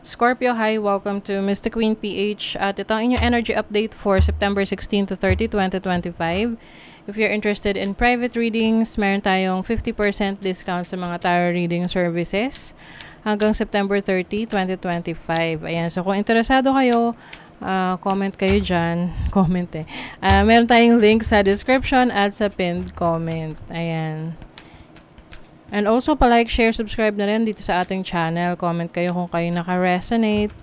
Scorpio, hi! Welcome to Mystic Queen PH at ito ang inyong energy update for September 16 to 30, 2025. If you're interested in private readings, meron tayong 50% discount sa mga tarot reading services hanggang September 30, 2025. Ayan, so kung interesado kayo, comment kayo dyan. Comment eh. Meron tayong link sa description at sa pinned comment. Ayan. And also, pa-like, share, subscribe na rin dito sa ating channel. Comment kayo kung kayo naka-resonate.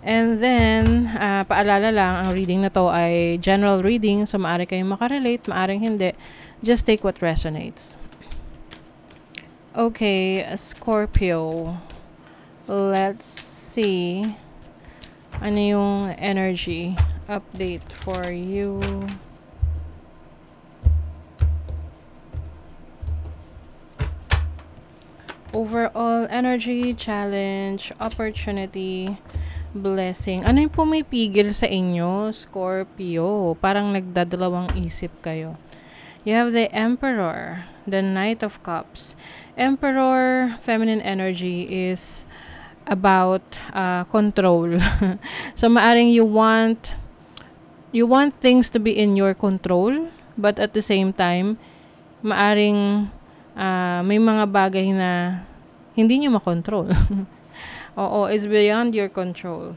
And then, paalala lang, ang reading na to ay general reading. So, maaari kayong makarelate, maaring hindi. Just take what resonates. Okay, Scorpio. Let's see. Ano yung energy update for you? Overall energy, challenge, opportunity, blessing. Ano yung pumipigil sa inyo, Scorpio? Parang nagdadalawang isip kayo. You have the Emperor, the Knight of Cups. Emperor, feminine energy is about control. So maaring you want things to be in your control, but at the same time, maaring may mga bagay na hindi nyo makontrol. Oo, it's beyond your control.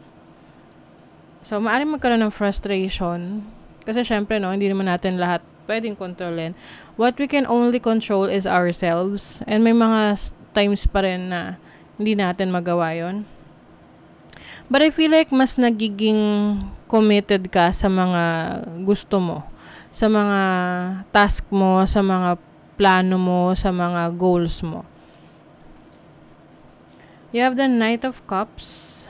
So, maaaring magkaroon ng frustration. Kasi syempre, no, hindi naman natin lahat pwedeng kontrolin. What we can only control is ourselves. And may mga times pa rin na hindi natin magawa yon. But I feel like mas nagiging committed ka sa mga gusto mo. Sa mga task mo, sa mga plano mo, sa mga goals mo. You have the Knight of Cups.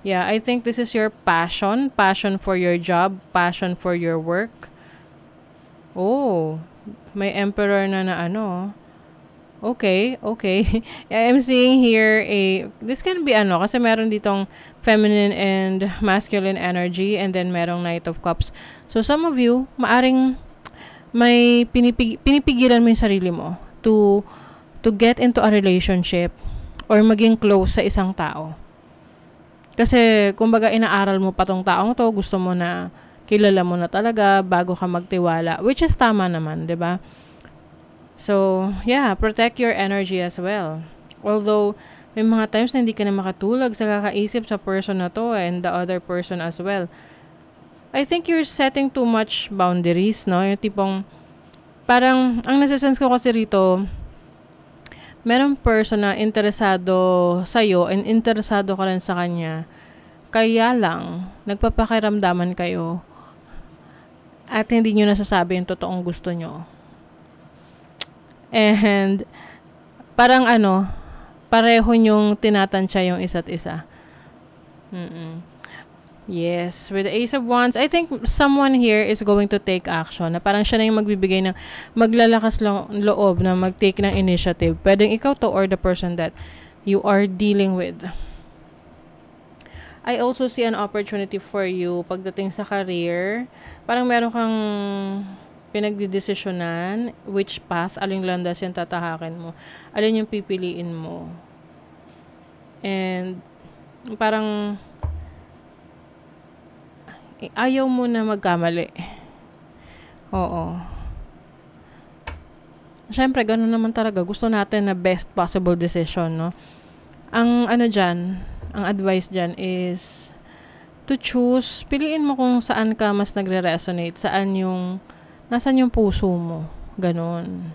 Yeah, I think this is your passion. Passion for your job. Passion for your work. Oh, may Emperor na ano. Okay. I'm seeing here this can be kasi meron ditong feminine and masculine energy and then merong Knight of Cups. So some of you, maaring may pinipigilan mo yung sarili mo to get into a relationship or maging close sa isang tao. Kasi, kumbaga, inaaral mo pa tong taong to, gusto mo na, kilala mo na talaga bago ka magtiwala, which is tama naman, 'di ba? So, yeah, protect your energy as well. Although, may mga times na hindi ka na makatulog sa kakaisip sa person na to and the other person as well. I think you're setting too much boundaries, no? Yung tipong, parang, ang nasa-sense ko kasi rito, merong person na interesado sa'yo and interesado ka rin sa kanya. Kaya lang, nagpapakiramdaman kayo at hindi nyo nasasabi yung totoong gusto nyo. And, parang pareho nyong tinatansya yung isa't isa. Yes, with the Ace of Wands, I think someone here is going to take action. Na parang siya na yung magbibigay ng maglalakas loob na mag-take ng initiative. Pwedeng ikaw to or the person that you are dealing with. I also see an opportunity for you pagdating sa career. Parang meron kang pinagdidesisyonan, which path, aling landas yung tatahakin mo. Alin yung pipiliin mo. And parang ayaw mo na magkamali. Oo. Siyempre, ganun naman talaga. Gusto natin na best possible decision, no? Ang ang advice dyan is to choose, piliin mo kung saan ka mas nagre-resonate, nasan yung puso mo. Ganun.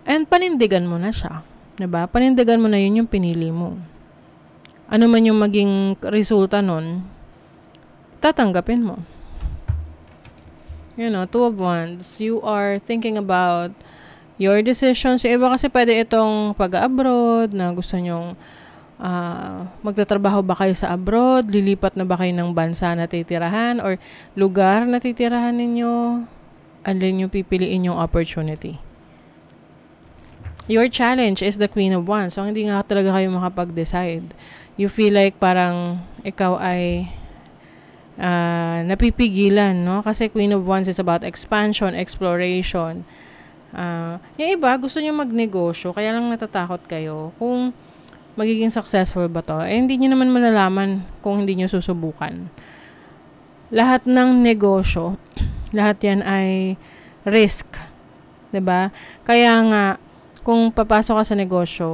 And panindigan mo na siya. Diba? Panindigan mo na yun yung pinili mo. Ano man yung maging resulta nun, tatanggapin mo. Two of Wands. You are thinking about your decisions. Yung iba kasi pwede itong pag-abroad, na gusto nyong magtatrabaho ba kayo sa abroad, lilipat na ba kayo ng bansa na titirahan, or lugar na titirahan ninyo, alin yung pipiliin yung opportunity. Your challenge is the Queen of Wands. So, hindi nga talaga kayo makapag-decide. You feel like parang ikaw ay napipigilan, no? Kasi Queen of Wands is about expansion, exploration. Yung iba, gusto nyo magnegosyo, kaya lang natatakot kayo. Kung magiging successful ba to? Eh, hindi nyo naman malalaman kung hindi nyo susubukan. Lahat ng negosyo, lahat yan ay risk. 'Di ba? Kaya nga, kung papasok ka sa negosyo,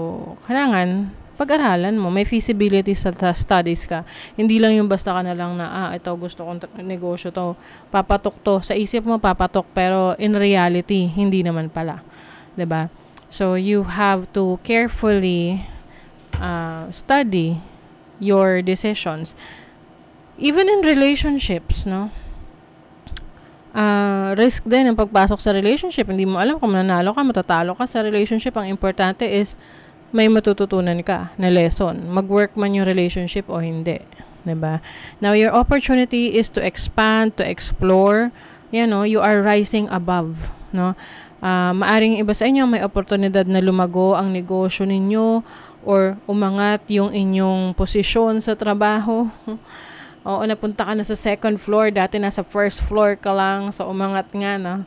kailangan pag-aralan mo, may feasibility sa studies ka. Hindi lang yung basta ka na lang na, ito gusto kong negosyo to, papatok to. Sa isip mo papatok, pero in reality, hindi naman pala. 'Di ba? So, you have to carefully study your decisions. Even in relationships, no? Risk din ang pagpasok sa relationship. Hindi mo alam kung mananalo ka, matatalo ka sa relationship. Ang importante is may matututunan ka na lesson. Mag-work man yung relationship o hindi. Diba? Now, your opportunity is to expand, to explore. You are rising above. No? Maaring iba sa inyo, may oportunidad na lumago ang negosyo ninyo or umangat yung inyong posisyon sa trabaho. Oo, napunta ka na sa second floor, dati nasa first floor ka lang, so umangat nga, no?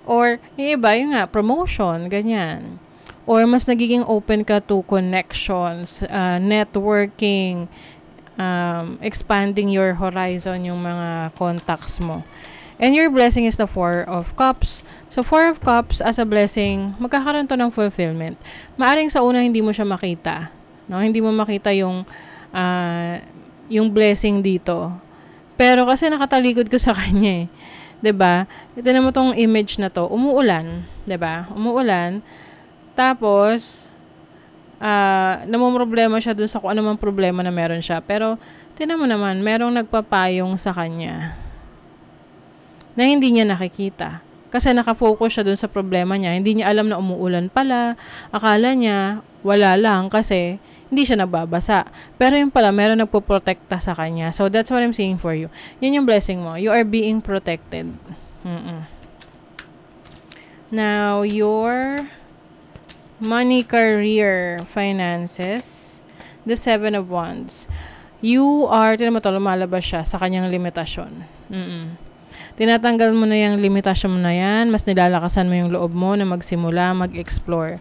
Or, yung iba, yung nga, promotion, ganyan. Or, mas nagiging open ka to connections, networking, expanding your horizon, yung mga contacts mo. And your blessing is the 4 of Cups. So, 4 of Cups, as a blessing, magkakaroon to ng fulfillment. Maaring sa una, hindi mo siya makita. No? Hindi mo makita yung blessing dito. Pero kasi nakatalikod ko sa kanya eh. 'Di ba? Tingnan mo tong image na to, umuulan, 'di ba? Umuulan. Tapos namomroblema siya dun sa kung ano mang problema na meron siya. Pero tingnan mo naman, merong nagpapayong sa kanya na hindi niya nakikita. Kasi nakafocus siya dun sa problema niya. Hindi niya alam na umuulan pala. Akala niya wala lang kasi hindi siya nababasa. Pero yung pala, meron nagpo-protekta sa kanya. So, that's what I'm saying for you. Yun yung blessing mo. You are being protected. Now, your money, career, finances, the 7 of Wands. You are, tinan mo to, lumalabas siya sa kanyang limitasyon. Tinatanggal mo na yung limitasyon mo na yan, mas nilalakasan mo yung loob mo na magsimula, mag-explore.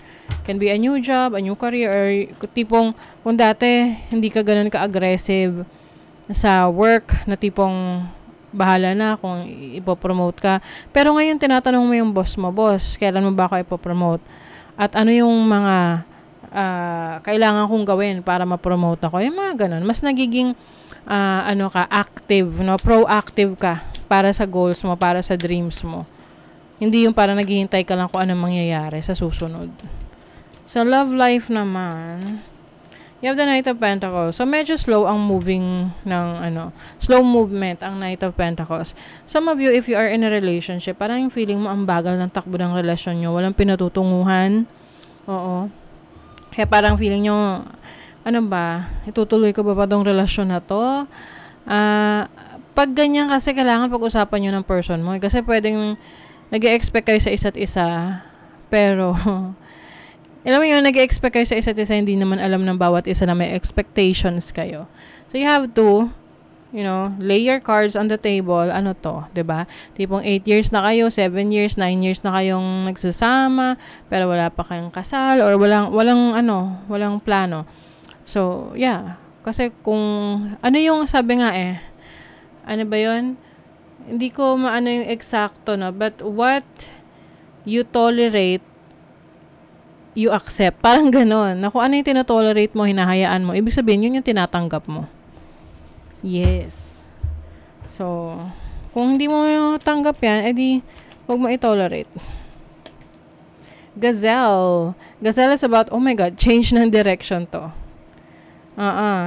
Can be a new job, a new career, or tipong, kung dati, hindi ka ganun ka-aggressive sa work, na tipong, bahala na kung ipopromote ka. Pero ngayon, tinatanong mo yung boss mo, boss, kailan mo ba ako ipopromote? At ano yung mga kailangan kong gawin para ma-promote ako? Yung mga ganun. Mas nagiging, active, no? Proactive ka para sa goals mo, para sa dreams mo. Hindi yung para naghihintay ka lang kung anong mangyayari sa susunod. Sa love life naman, you have the Knight of Pentacles. So, medyo slow ang moving slow movement ang Knight of Pentacles. Some of you, if you are in a relationship, parang yung feeling mo ang bagal ng takbo ng relasyon nyo. Walang pinatutunguhan. Oo. Kaya parang feeling nyo, itutuloy ko ba tong relasyon na to? Pag ganyan kasi, kailangan pag-usapan nyo ng person mo. Kasi pwedeng nag-e-expect kayo sa isa't isa, pero alam mo yun, nag-e-expect kayo sa isa't isa, hindi naman alam ng bawat isa na may expectations kayo. So, you have to, lay your cards on the table. Ano to, 'di ba? Tipong 8 years na kayo, 7 years, 9 years na kayong nagsasama, pero wala pa kayong kasal, or walang plano. So, yeah. Kasi kung, yung sabi nga ano ba yun? Hindi ko maano yung eksakto, no? But what you tolerate, you accept. Parang ganon. Na kung ano yung tinotolerate mo, hinahayaan mo, ibig sabihin, yun yung tinatanggap mo. Yes. So, kung hindi mo tanggap yan, edi, huwag mo i-tolerate. Gazelle. Gazelle is about, oh my God, change ng direction to.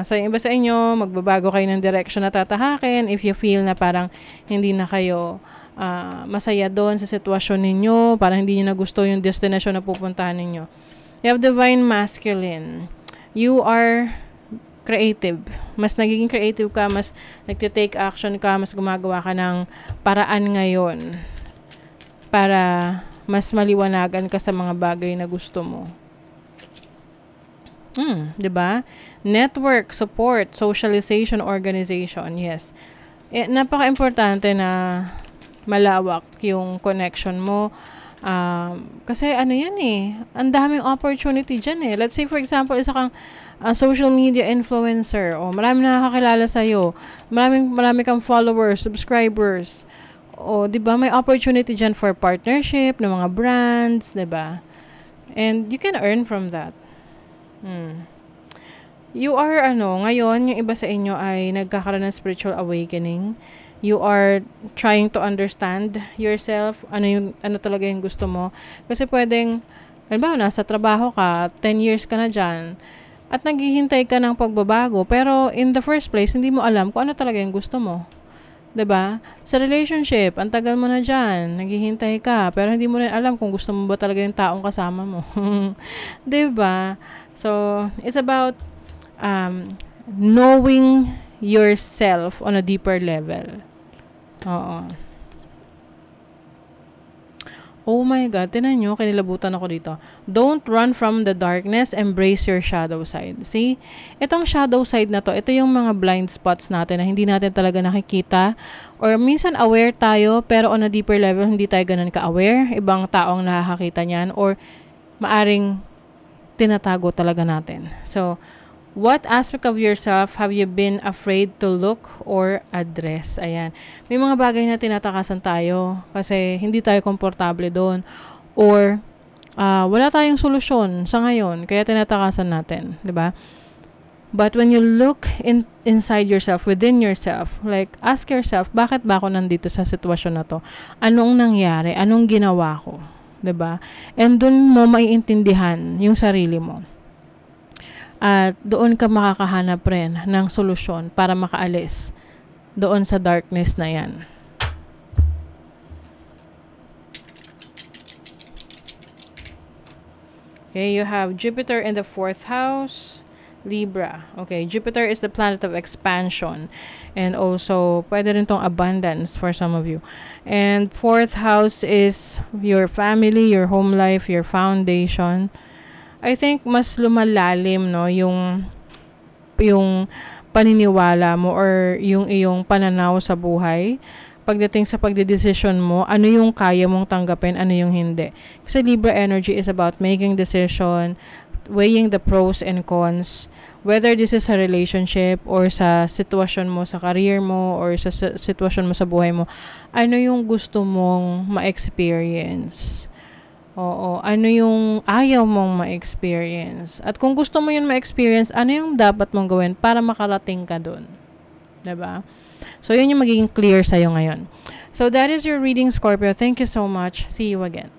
So, yung iba sa inyo, magbabago kayo ng direction na tatahakin if you feel na parang hindi na kayo masaya doon sa sitwasyon ninyo, parang hindi nyo na gusto yung destination na pupuntahan ninyo. You have Divine Masculine. You are creative. Mas nagiging creative ka, mas nagtitake action ka, mas gumagawa ka ng paraan ngayon para mas maliwanagan ka sa mga bagay na gusto mo. 'Di ba? Network, support, socialization, organization. Yes. Napaka-importante na malawak yung connection mo. Kasi ano yan eh, ang daming opportunity dyan eh. Let's say for example, isa kang social media influencer, o marami nakakakilala sa'yo, marami kang followers, subscribers, o di ba may opportunity dyan for partnership ng mga brands, di ba? And you can earn from that. You are ngayon, yung iba sa inyo ay nagkakaroon ng spiritual awakening. You are trying to understand yourself, ano talaga yung gusto mo. Kasi pwedeng, halimbawa, nasa trabaho ka, 10 years ka na dyan, at naghihintay ka ng pagbabago, pero in the first place, hindi mo alam kung ano talaga yung gusto mo. 'Di ba? Sa relationship, ang tagal mo na dyan, naghihintay ka, pero hindi mo rin alam kung gusto mo ba talaga yung taong kasama mo. 'Di ba? So, it's about knowing yourself on a deeper level. Oo. Oh my God, tinan nyo, kinilabutan ako dito. Don't run from the darkness, embrace your shadow side. See? Itong shadow side na to, ito yung mga blind spots natin na hindi natin talaga nakikita. Or minsan aware tayo, pero on a deeper level, hindi tayo ganun ka-aware. Ibang taong nakakakita niyan. Or maaring tinatago talaga natin. So, what aspect of yourself have you been afraid to look or address? Ayan. May mga bagay na tinatakasan tayo kasi hindi tayo komportable doon. Or, wala tayong solusyon sa ngayon, kaya tinatakasan natin. 'Di ba? But when you look inside yourself, within yourself, like, ask yourself, bakit ba ako nandito sa sitwasyon na to? Anong nangyari? Anong ginawa ko? 'Di ba? And doon mo maiintindihan yung sarili mo. At doon ka makakahanap rin ng solusyon para makaalis doon sa darkness na yan. Okay, you have Jupiter in the 4th house, Libra. Okay, Jupiter is the planet of expansion. And also, pwede rin tong abundance for some of you. And 4th house is your family, your home life, your foundation. I think mas lumalalim yung paniniwala mo or yung iyong pananaw sa buhay pagdating sa pagdedesisyon mo, ano yung kaya mong tanggapin, ano yung hindi. Kasi Libra energy is about making decision, weighing the pros and cons, whether this is a relationship or sa sitwasyon mo sa career mo or sa sitwasyon mo sa buhay mo, ano yung gusto mong ma-experience. Oo, ano yung ayaw mong ma-experience. At kung gusto mo yun ma-experience, ano yung dapat mong gawin para makarating ka dun. 'Di ba? So, yun yung magiging clear sa'yo ngayon. So, that is your reading, Scorpio. Thank you so much. See you again.